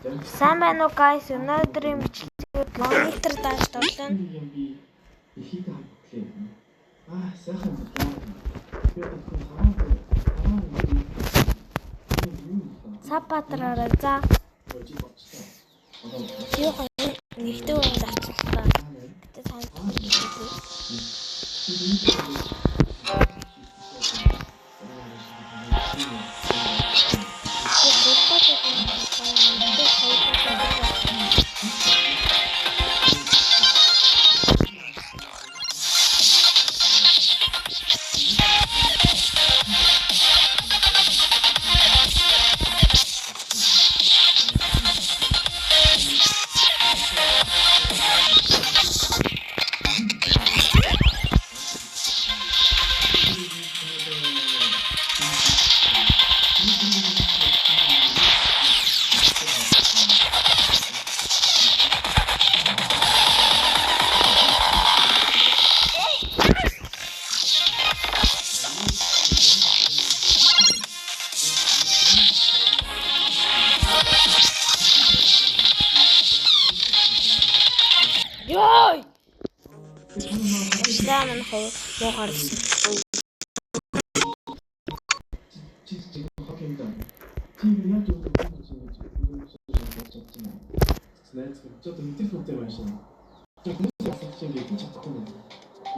Сайн байна уу guys? Өнөөдрийн бичлэгээр монитор дааж тоглоно. сайхан. Сапатраараа за. Юу нэгтэй үйл авчлаа. Тэ танд Йой! Даамын хоо гарсан. 저도 밑에 볼 때 마시는. 저 그래서 같은 게 괜찮 같은데.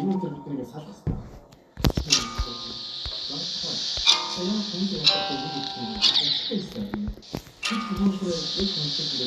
이모들 밑에 살았어. 제가 공부를 할 때 이게 좀 있어요. 그 부분을 왜 정책을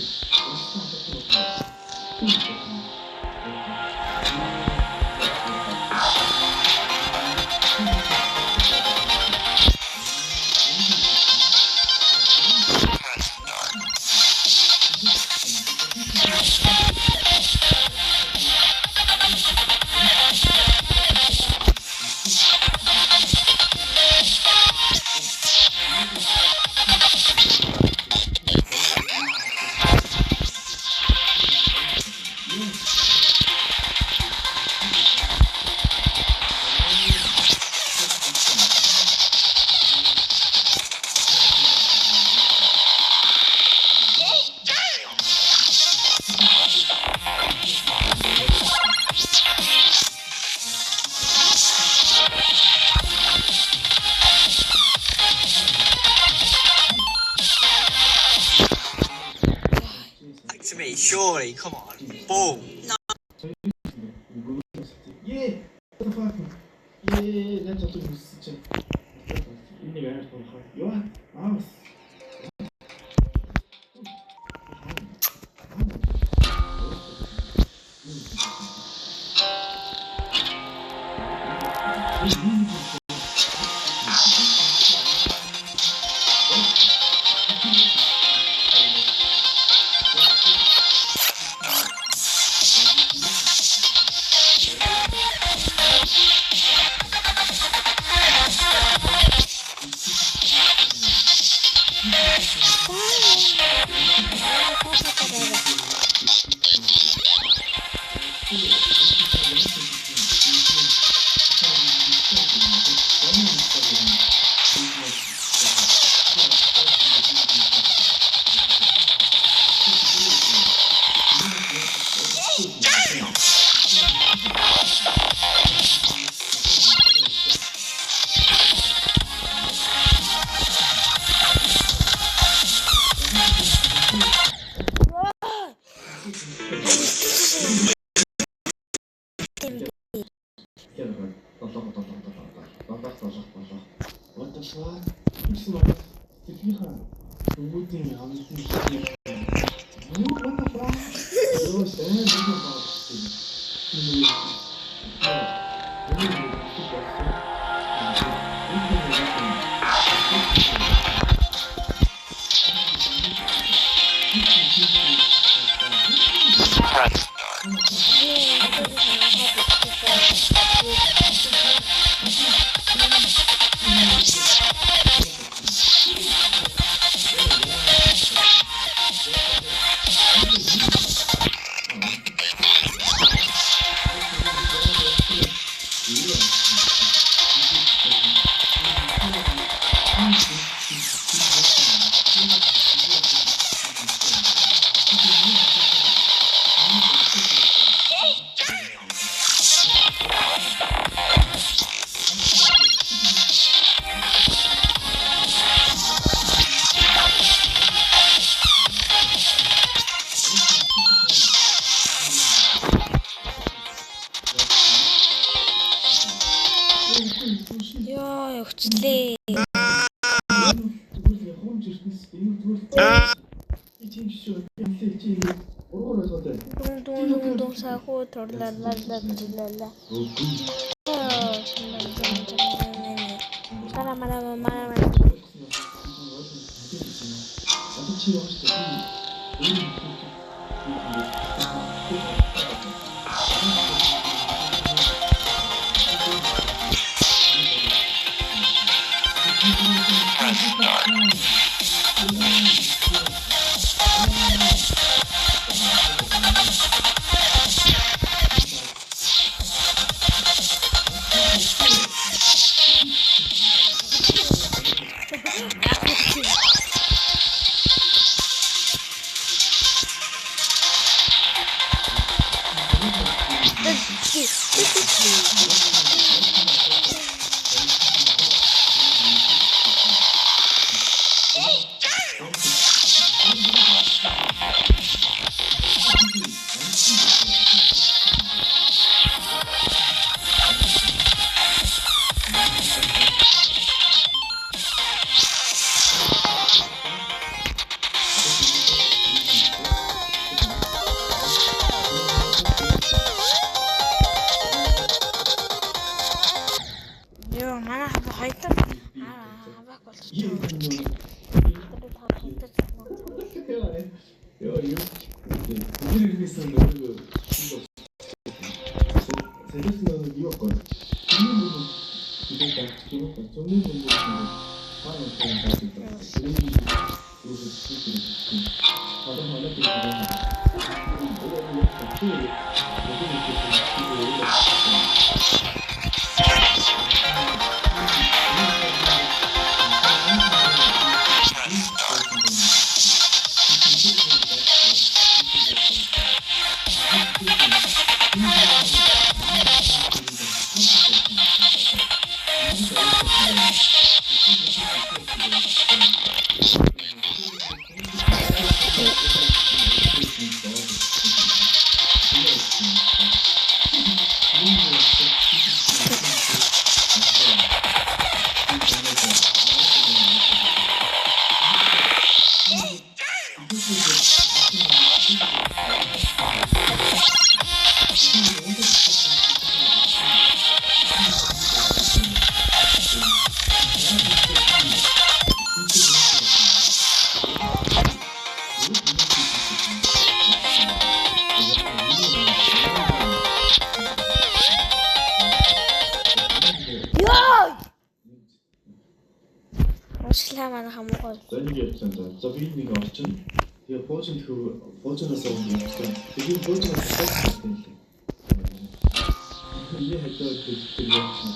Surely, come on. Boom. No. Yeah. What the fuck? Yeah, that's what you said. In the air, you are. Mouse. What the fuck? Musta mga tipihan. Tumuti nga ang tipihan. What the fuck? Yo, stand up about өгчлээ. зүгээр хомж ирснээс энэ зүгээр чи шүү чи уруу ойлгоотой. Дун сахуу торлалалалалала. Мара. чи яах За би нэг орчин. Тэгээ буужнаас явуулсан. Тэгээ буужнаас авсан юм. Тэгээ хэдөө тийм явсан.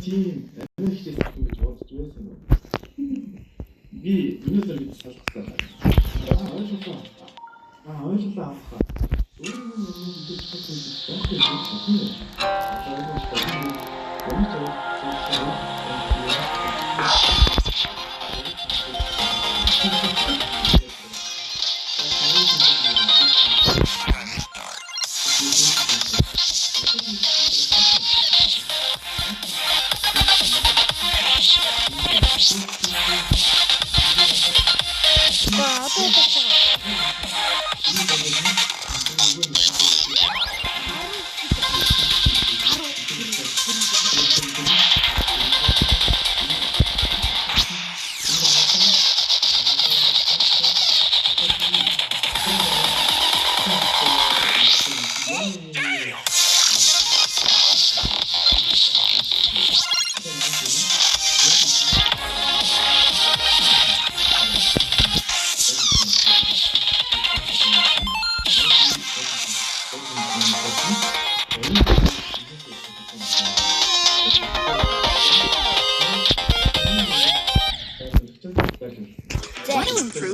Тийм энергитэй гэж бодож байсан юм. Би өнөөдөр бид салхсан. Ойлголоо. Өөрөөр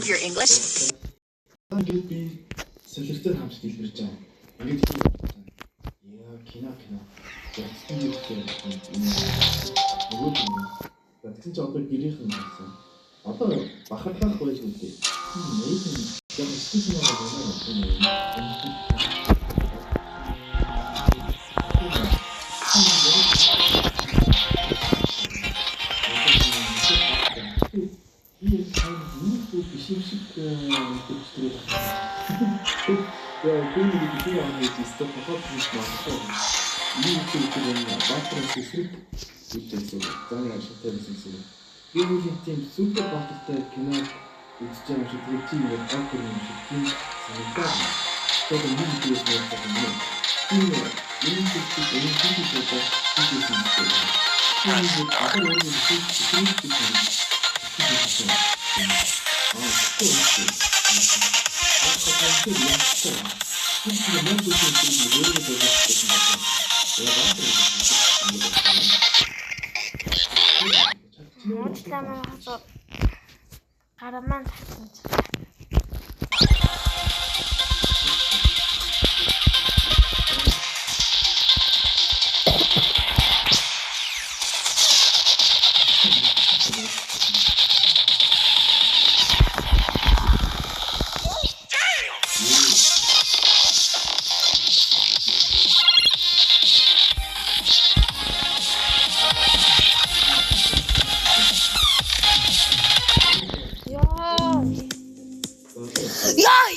improve your English? Ингээд би солиртой хамт дэлбэрж байгаа. Ингээд яа кино. Яцсан юм байна. Тэгсэн чи одоо гэрийнхэн байсан. Одоо бахархах байж үлдээ. Нээсэн яг стесн супер баттай кино үзэж байгаа шиг тийм нэг автор юм шиг тийм санагдаад байна. Тэгээд нэг зүйлс ярьдаг юм. Тийм нэг Уучлаарай хасуу. Гараман татсан. Яй!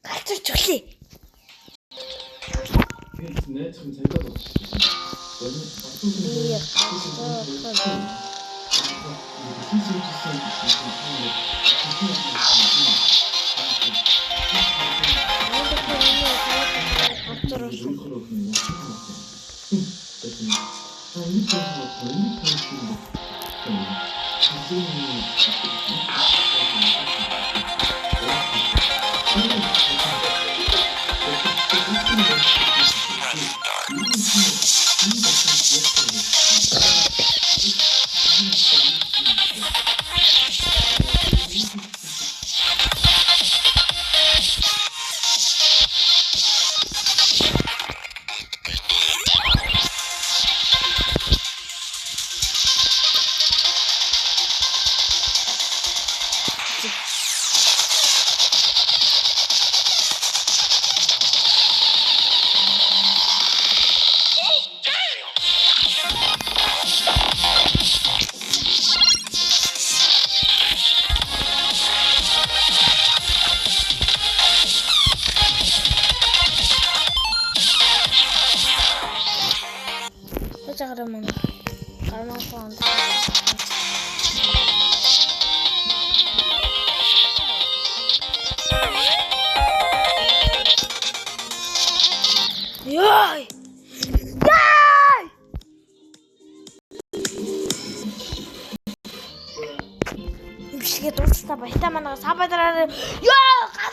Гацарч өглөө. Тэнд найзхан цагдаа болчихсон. Яй! Имшгээ дуусна баятаа манаас хабадараа ёо